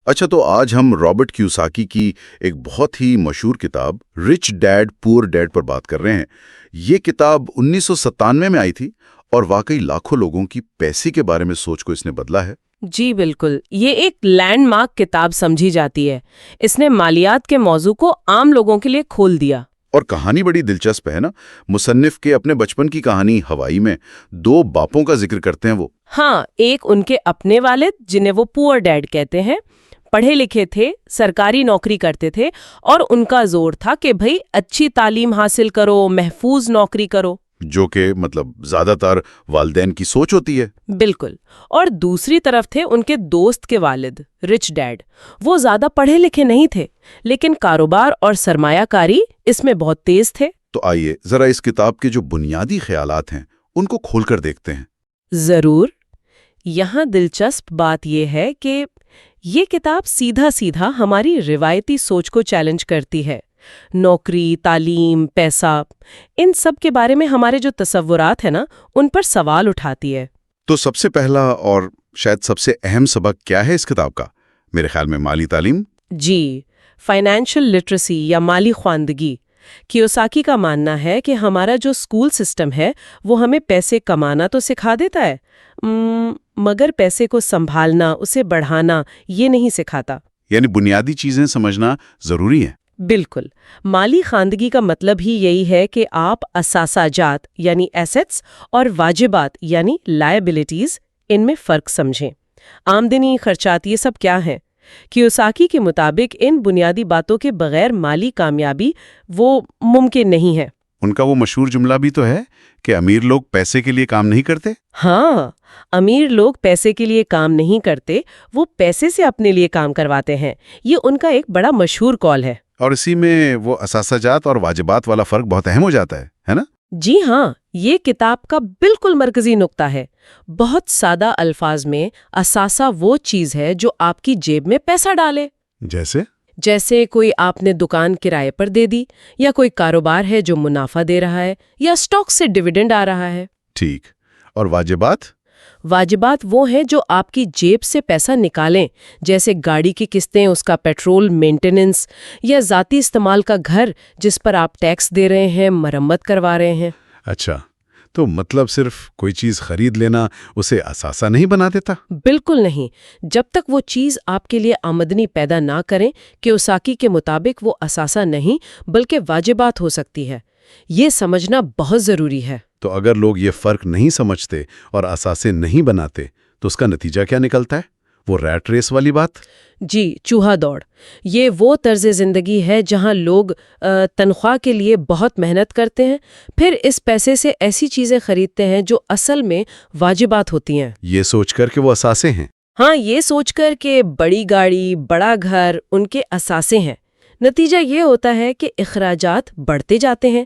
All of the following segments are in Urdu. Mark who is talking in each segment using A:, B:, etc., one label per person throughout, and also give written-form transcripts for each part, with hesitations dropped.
A: اچھا، تو آج ہم رابرٹ کیوساکی کی ایک بہت ہی مشہور کتاب رچ ڈیڈ پور ڈیڈ پر بات کر رہے ہیں۔ یہ کتاب 1997 میں آئی تھی اور واقعی لاکھوں لوگوں کی پیسے کے بارے میں سوچ کو اس نے بدلا ہے۔
B: جی بالکل، یہ ایک لینڈ مارک کتاب سمجھی جاتی ہے۔ اس نے مالیات کے موضوع کو عام لوگوں کے لیے کھول دیا۔
A: اور کہانی بڑی دلچسپ ہے نا۔ مصنف کے اپنے بچپن کی کہانی ہوائی میں 2 باپوں کا ذکر کرتے ہیں وہ۔
B: ہاں، ایک ان کے اپنے والد جنہیں وہ پور ڈیڈ کہتے ہیں، پڑھے لکھے تھے، سرکاری نوکری کرتے تھے اور ان کا زور تھا کہ بھئی اچھی تعلیم حاصل کرو، محفوظ نوکری کرو،
A: جو کہ زیادہ تر والدین کی سوچ ہوتی ہے۔
B: بالکل۔ اور دوسری طرف تھے ان کے دوست کے والد رچ ڈیڈ۔ وہ زیادہ پڑھے لکھے نہیں تھے لیکن کاروبار اور سرمایہ کاری اس میں بہت تیز تھے۔
A: تو آئیے ذرا اس کتاب کے جو بنیادی خیالات ہیں ان کو کھول کر دیکھتے ہیں۔
B: ضرور۔ یہاں دلچسپ بات یہ ہے کہ یہ کتاب سیدھا سیدھا ہماری روایتی سوچ کو چیلنج کرتی ہے۔ نوکری، تعلیم، پیسہ، ان سب کے بارے میں ہمارے جو تصورات ہیں نا، ان پر سوال اٹھاتی ہے۔
A: تو سب سے پہلا اور شاید سب سے اہم سبق کیا ہے اس کتاب کا؟ میرے خیال میں مالی تعلیم۔
B: جی، فائنینشل لٹریسی یا مالی خواندگی۔ کیوساکی کا ماننا ہے کہ ہمارا جو اسکول سسٹم ہے وہ ہمیں پیسے کمانا تو سکھا دیتا ہے، مگر پیسے کو سنبھالنا، اسے بڑھانا یہ نہیں سکھاتا۔
A: یعنی بنیادی چیزیں سمجھنا ضروری ہے۔
B: بالکل۔ مالی خواندگی کا مطلب ہی یہی ہے کہ آپ اثاثہ جات یعنی ایسٹس اور واجبات یعنی لائبلٹیز، ان میں فرق سمجھیں۔ آمدنی، خرچات، یہ سب کیا ہیں؟ کیوساکی کے مطابق ان بنیادی باتوں کے بغیر مالی کامیابی وہ ممکن نہیں ہے۔
A: ان کا وہ مشہور جملہ بھی تو ہے کہ امیر لوگ پیسے کے لیے کام نہیں کرتے۔
B: ہاں، امیر لوگ پیسے کے لیے کام نہیں کرتے، وہ پیسے سے اپنے لیے کام کرواتے ہیں۔ یہ ان کا ایک بڑا مشہور قول ہے۔
A: اور اسی میں وہ اثاثہ جات اور واجبات والا فرق بہت اہم ہو جاتا ہے نا؟
B: جی ہاں، یہ کتاب کا بالکل مرکزی نقطہ ہے۔ بہت سادہ الفاظ میں اثاثہ وہ چیز ہے جو آپ کی جیب میں پیسہ ڈالے۔ جیسے کوئی آپ نے دکان کرائے پر دے دی، یا کوئی کاروبار ہے جو منافع دے رہا ہے، یا سٹاک سے ڈیویڈنڈ آ رہا ہے۔
A: ٹھیک۔ اور واجبات؟
B: واجبات وہ ہیں جو آپ کی جیب سے پیسہ نکالیں، جیسے گاڑی کی قسطیں، اس کا پیٹرول، مینٹیننس، یا ذاتی استعمال کا گھر جس پر آپ ٹیکس دے رہے ہیں، مرمت کروا رہے ہیں۔
A: اچھا، تو صرف کوئی چیز خرید لینا اسے اثاثہ نہیں بنا دیتا؟
B: بالکل نہیں، جب تک وہ چیز آپ کے لیے آمدنی پیدا نہ کریں۔ کیوساکی کے مطابق وہ اثاثہ نہیں بلکہ واجبات ہو سکتی ہے۔ یہ سمجھنا بہت ضروری ہے۔
A: تو اگر لوگ یہ فرق نہیں سمجھتے اور اثاثے نہیں بناتے تو اس کا نتیجہ کیا نکلتا ہے؟ وہ ریٹ ریس والی بات؟
B: جی، چوہا دوڑ۔ یہ وہ طرز زندگی ہے جہاں لوگ تنخواہ کے لیے بہت محنت کرتے ہیں، پھر اس پیسے سے ایسی چیزیں خریدتے ہیں جو اصل میں واجبات ہوتی ہیں۔
A: یہ سوچ کر کہ وہ اثاثے ہیں۔
B: ہاں، یہ سوچ کر کہ بڑی گاڑی، بڑا گھر ان کے اثاثے ہیں۔ نتیجہ یہ ہوتا ہے کہ اخراجات بڑھتے جاتے ہیں،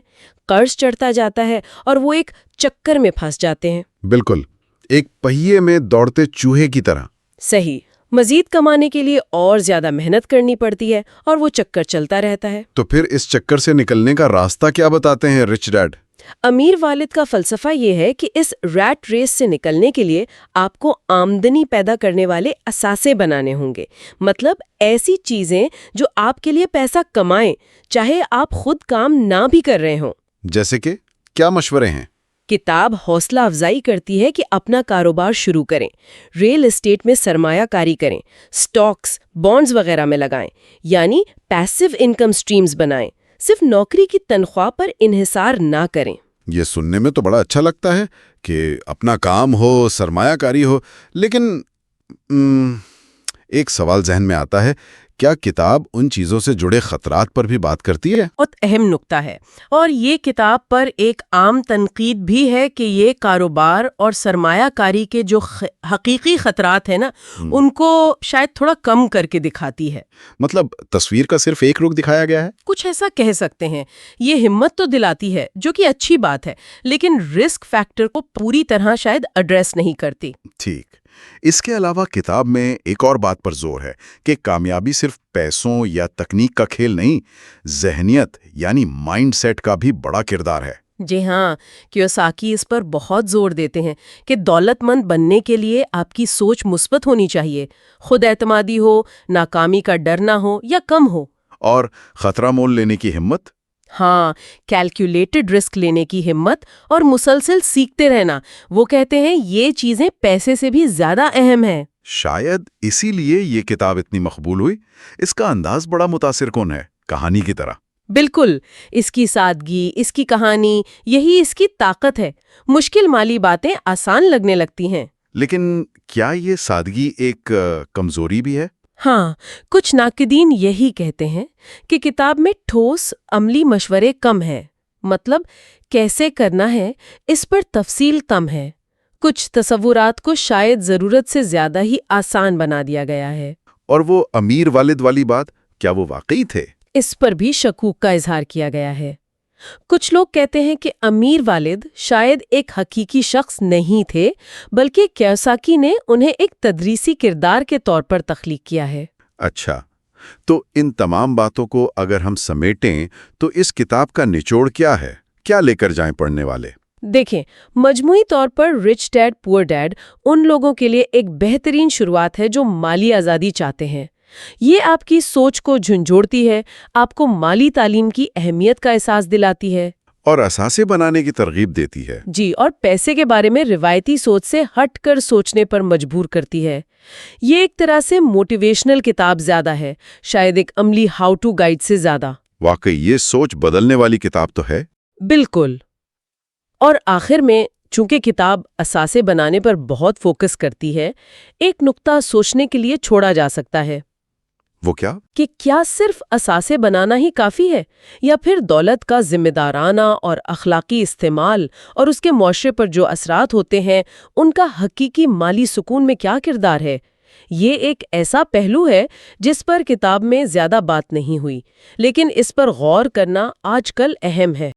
B: قرض چڑھتا جاتا ہے اور وہ ایک چکر میں پھنس جاتے ہیں۔
A: بالکل، ایک پہیے میں دوڑتے چوہے کی طرح۔
B: صحیح۔ مزید کمانے کے لیے اور زیادہ محنت کرنی پڑتی ہے اور وہ چکر چلتا رہتا ہے۔
A: تو پھر اس چکر سے نکلنے کا راستہ کیا بتاتے ہیں رچ ڈیڈ؟
B: امیر والد کا فلسفہ یہ ہے کہ اس ریٹ ریس سے نکلنے کے لیے آپ کو آمدنی پیدا کرنے والے اثاثے بنانے ہوں گے، مطلب ایسی چیزیں جو آپ کے لیے پیسہ کمائیں، چاہے آپ خود کام نہ بھی کر رہے ہوں۔
A: جیسے کہ کیا مشورے ہیں؟
B: کتاب حوصلہ افزائی کرتی ہے کہ اپنا کاروبار شروع کریں، ریل اسٹیٹ میں سرمایہ کاری کریں، سٹاکس، بانڈز وغیرہ میں لگائیں، یعنی پیسو انکم سٹریمز بنائیں، صرف نوکری کی تنخواہ پر انحصار نہ کریں۔
A: یہ سننے میں تو بڑا اچھا لگتا ہے کہ اپنا کام ہو، سرمایہ کاری ہو، لیکن ایک سوال ذہن میں آتا ہے، کیا کتاب ان چیزوں سے جڑے خطرات پر بھی بات کرتی ہے؟
B: بہت اہم نکتہ ہے، اور یہ کتاب پر ایک عام تنقید بھی ہے کہ یہ کاروبار اور سرمایہ کاری کے جو حقیقی خطرات ہیں نا، ان کو شاید تھوڑا کم کر کے دکھاتی ہے۔
A: تصویر کا صرف ایک رخ دکھایا گیا ہے؟
B: کچھ ایسا کہہ سکتے ہیں۔ یہ ہمت تو دلاتی ہے، جو کہ اچھی بات ہے، لیکن رسک فیکٹر کو پوری طرح شاید ایڈریس نہیں کرتی۔
A: ٹھیک۔ اس کے علاوہ کتاب میں ایک اور بات پر زور ہے کہ کامیابی صرف پیسوں یا تکنیک کا کھیل نہیں، ذہنیت یعنی مائنڈ سیٹ کا بھی بڑا کردار ہے۔
B: جی ہاں، کیوساکی اس پر بہت زور دیتے ہیں کہ دولت مند بننے کے لیے آپ کی سوچ مثبت ہونی چاہیے، خود اعتمادی ہو، ناکامی کا ڈر نہ ہو یا کم ہو۔
A: اور خطرہ مول لینے کی ہمت؟
B: ہاں، کیلکولیٹڈ رسک لینے کی ہمت اور مسلسل سیکھتے رہنا، وہ کہتے ہیں یہ چیزیں پیسے سے بھی زیادہ اہم ہیں۔
A: شاید اسی لیے یہ کتاب اتنی مقبول ہوئی۔ اس کا انداز بڑا متاثر کن ہے، کہانی کی طرح۔
B: بالکل، اس کی سادگی، اس کی کہانی، یہی اس کی طاقت ہے۔ مشکل مالی باتیں آسان لگنے لگتی ہیں۔
A: لیکن کیا یہ سادگی ایک کمزوری بھی ہے؟
B: ہاں، کچھ ناقدین یہی کہتے ہیں کہ کتاب میں ٹھوس عملی مشورے کم ہیں، مطلب کیسے کرنا ہے اس پر تفصیل کم ہے۔ کچھ تصورات کو شاید ضرورت سے زیادہ ہی آسان بنا دیا گیا ہے۔
A: اور وہ امیر والد والی بات، کیا وہ واقعی تھے؟
B: اس پر بھی شکوک کا اظہار کیا گیا ہے۔ کچھ لوگ کہتے ہیں کہ امیر والد شاید ایک حقیقی شخص نہیں تھے، بلکہ کیوساکی نے انہیں ایک تدریسی کردار کے طور پر تخلیق کیا ہے۔
A: اچھا، تو ان تمام باتوں کو اگر ہم سمیٹیں تو اس کتاب کا نچوڑ کیا ہے؟ کیا لے کر جائیں پڑھنے والے؟
B: دیکھیں، مجموعی طور پر رچ ڈیڈ پور ڈیڈ ان لوگوں کے لیے ایک بہترین شروعات ہے جو مالی آزادی چاہتے ہیں۔ یہ آپ کی سوچ کو جھنجھوڑتی ہے، آپ کو مالی تعلیم کی اہمیت کا احساس دلاتی ہے،
A: اور اثاثے بنانے کی ترغیب دیتی ہے۔
B: جی، اور پیسے کے بارے میں روایتی سوچ سے ہٹ کر سوچنے پر مجبور کرتی ہے۔ یہ ایک طرح سے موٹیویشنل کتاب زیادہ ہے، شاید ایک عملی ہاؤ ٹو گائیڈ سے زیادہ۔
A: واقعی یہ سوچ بدلنے والی کتاب تو ہے۔
B: بالکل۔ اور آخر میں، چونکہ کتاب اثاثے بنانے پر بہت فوکس کرتی ہے، ایک نقطہ سوچنے کے لیے چھوڑا جا سکتا ہے۔
A: وہ کیا؟
B: کہ کیا صرف اثاثے بنانا ہی کافی ہے، یا پھر دولت کا ذمہ دارانہ اور اخلاقی استعمال اور اس کے معاشرے پر جو اثرات ہوتے ہیں ان کا حقیقی مالی سکون میں کیا کردار ہے؟ یہ ایک ایسا پہلو ہے جس پر کتاب میں زیادہ بات نہیں ہوئی، لیکن اس پر غور کرنا آج کل اہم ہے۔